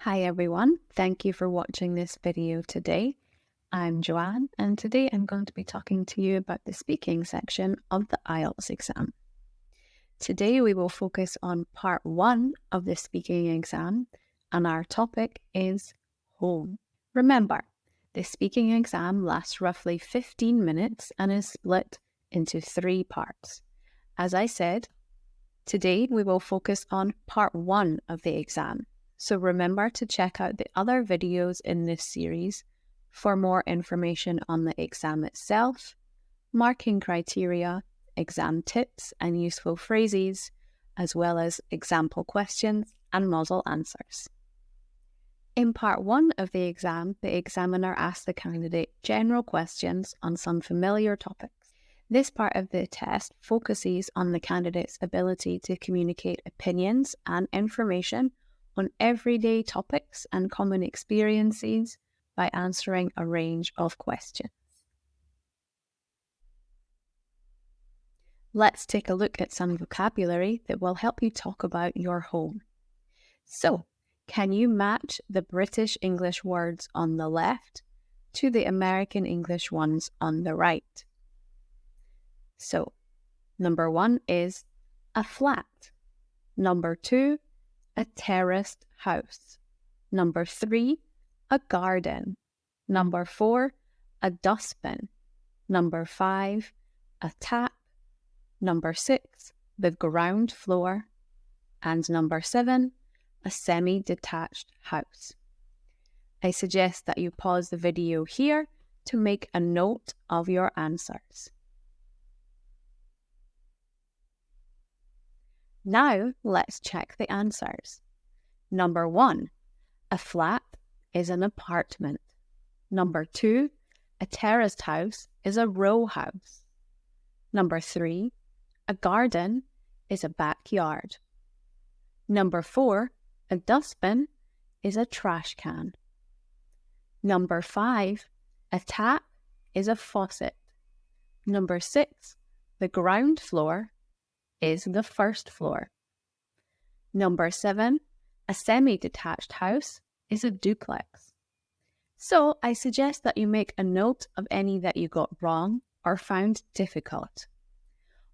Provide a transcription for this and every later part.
Hi everyone, thank you for watching this video today. I'm Joanne and today I'm going to be talking to you about the speaking section of the IELTS exam. Today we will focus on part 1 of the speaking exam and our topic is home. Remember, the speaking exam lasts roughly 15 minutes and is split into 3 parts. As I said, today we will focus on part 1 of the exam. So remember to check out the other videos in this series for more information on the exam itself, marking criteria, exam tips and useful phrases, as well as example questions and model answers. In part 1 of the exam, the examiner asks the candidate general questions on some familiar topics. This part of the test focuses on the candidate's ability to communicate opinions and information on everyday topics and common experiences by answering a range of questions. Let's take a look at some vocabulary that will help you talk about your home. So, can you match the British English words on the left to the American English ones on the right? So, number 1 is a flat. Number 2, a terraced house. Number 3, a garden. Number 4, a dustbin. Number 5, a tap. Number 6, the ground floor. And number 7, a semi-detached house. I suggest that you pause the video here to make a note of your answers. Now, let's check the answers. Number 1, a flat is an apartment. Number 2, a terraced house is a row house. Number 3, a garden is a backyard. Number 4, a dustbin is a trash can. Number 5, a tap is a faucet. Number 6, the ground floor is the first floor. Number 7, a semi-detached house is a duplex. So I suggest that you make a note of any that you got wrong or found difficult.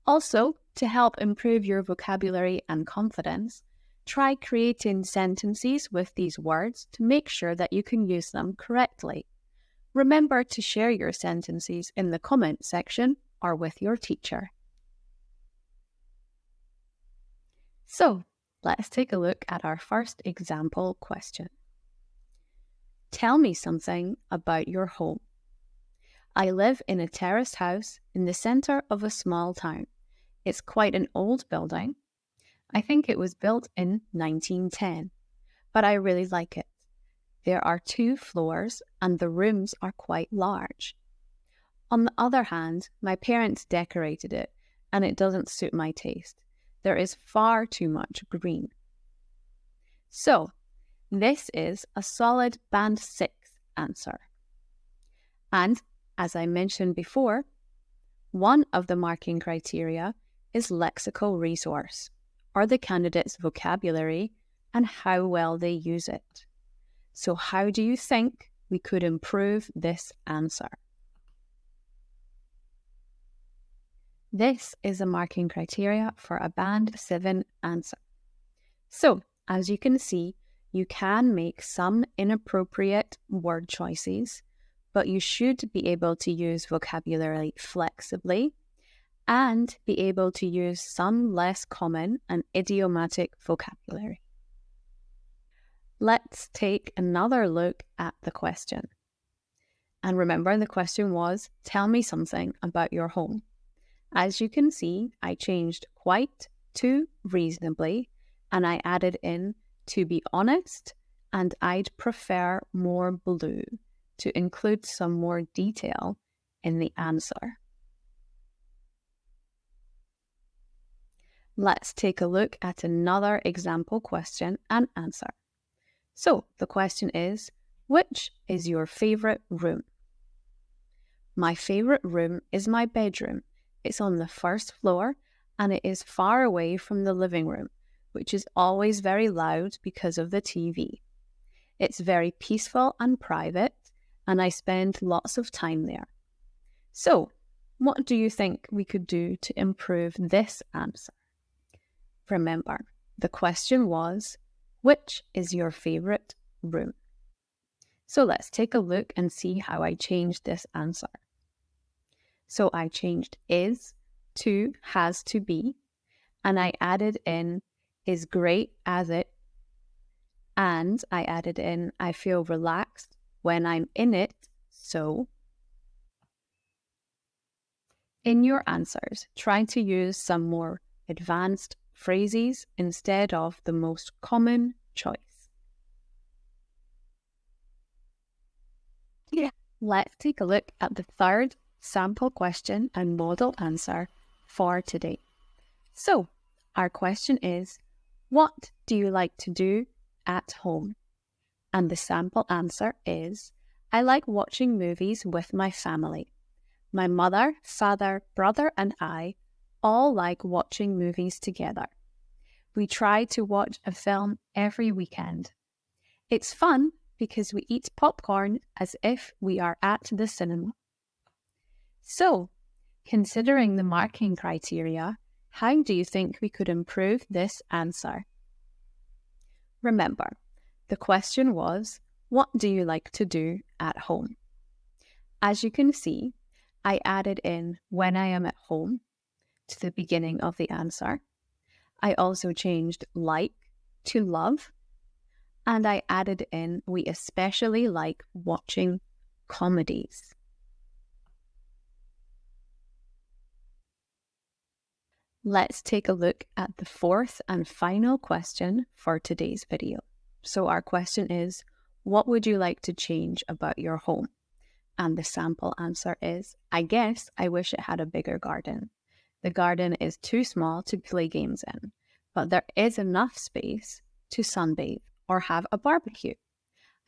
Also, to help improve your vocabulary and confidence, try creating sentences with these words to make sure that you can use them correctly. Remember to share your sentences in the comment section or with your teacher. So, let's take a look at our first example question. Tell me something about your home. I live in a terraced house in the centre of a small town. It's quite an old building. I think it was built in 1910, but I really like it. There are 2 floors and the rooms are quite large. On the other hand, my parents decorated it and it doesn't suit my taste. There is far too much green. So, this is a solid band 6 answer. And, as I mentioned before, one of the marking criteria is lexical resource, or the candidate's vocabulary and how well they use it. So how do you think we could improve this answer? This is a marking criteria for a band 7 answer. So, as you can see, you can make some inappropriate word choices, but you should be able to use vocabulary flexibly and be able to use some less common and idiomatic vocabulary. Let's take another look at the question. And remember, the question was, tell me something about your home. As you can see, I changed quite to reasonably, and I added in to be honest, and I'd prefer more blue to include some more detail in the answer. Let's take a look at another example question and answer. So the question is, which is your favourite room? My favourite room is my bedroom. It's on the 1st floor and it is far away from the living room, which is always very loud because of the TV. It's very peaceful and private, and I spend lots of time there. So, what do you think we could do to improve this answer? Remember, the question was, which is your favorite room? So let's take a look and see how I changed this answer. So I changed is to has to be, and I added in is great as it, and I added in I feel relaxed when I'm in it, so. In your answers, try to use some more advanced phrases instead of the most common choice. Let's take a look at the third sample question and model answer for today. So, our question is, what do you like to do at home? And the sample answer is, I like watching movies with my family. My mother, father, brother, and I all like watching movies together. We try to watch a film every weekend. It's fun because we eat popcorn as if we are at the cinema. So, considering the marking criteria, how do you think we could improve this answer? Remember, the question was, what do you like to do at home? As you can see, I added in when I am at home to the beginning of the answer. I also changed like to love, and I added in we especially like watching comedies. Let's take a look at the fourth and final question for today's video. So our question is, what would you like to change about your home? And the sample answer is, I guess I wish it had a bigger garden. The garden is too small to play games in, but there is enough space to sunbathe or have a barbecue.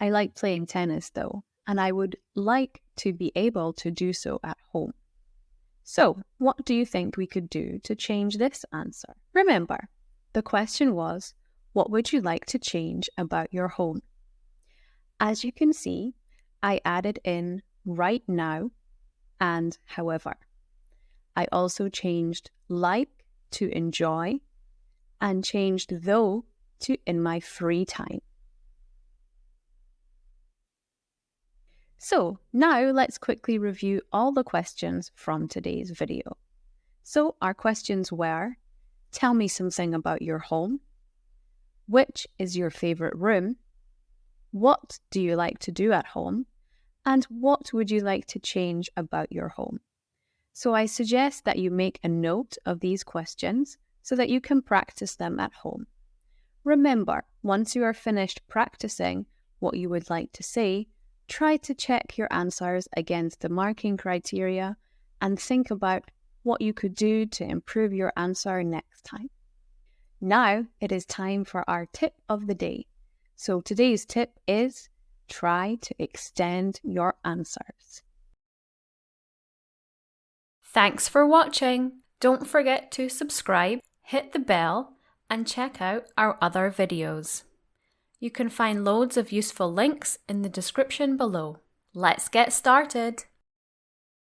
I like playing tennis though, and I would like to be able to do so at home. So, what do you think we could do to change this answer? Remember, the question was, what would you like to change about your home? As you can see, I added in right now and however. I also changed like to enjoy and changed though to in my free time. So now let's quickly review all the questions from today's video. So our questions were, tell me something about your home. Which is your favorite room? What do you like to do at home? And what would you like to change about your home? So I suggest that you make a note of these questions so that you can practice them at home. Remember, once you are finished practicing what you would like to say, try to check your answers against the marking criteria and think about what you could do to improve your answer next time. Now it is time for our tip of the day. So today's tip is try to extend your answers. Thanks for watching. Don't forget to subscribe, hit the bell, and check out our other videos. You can find loads of useful links in the description below. Let's get started.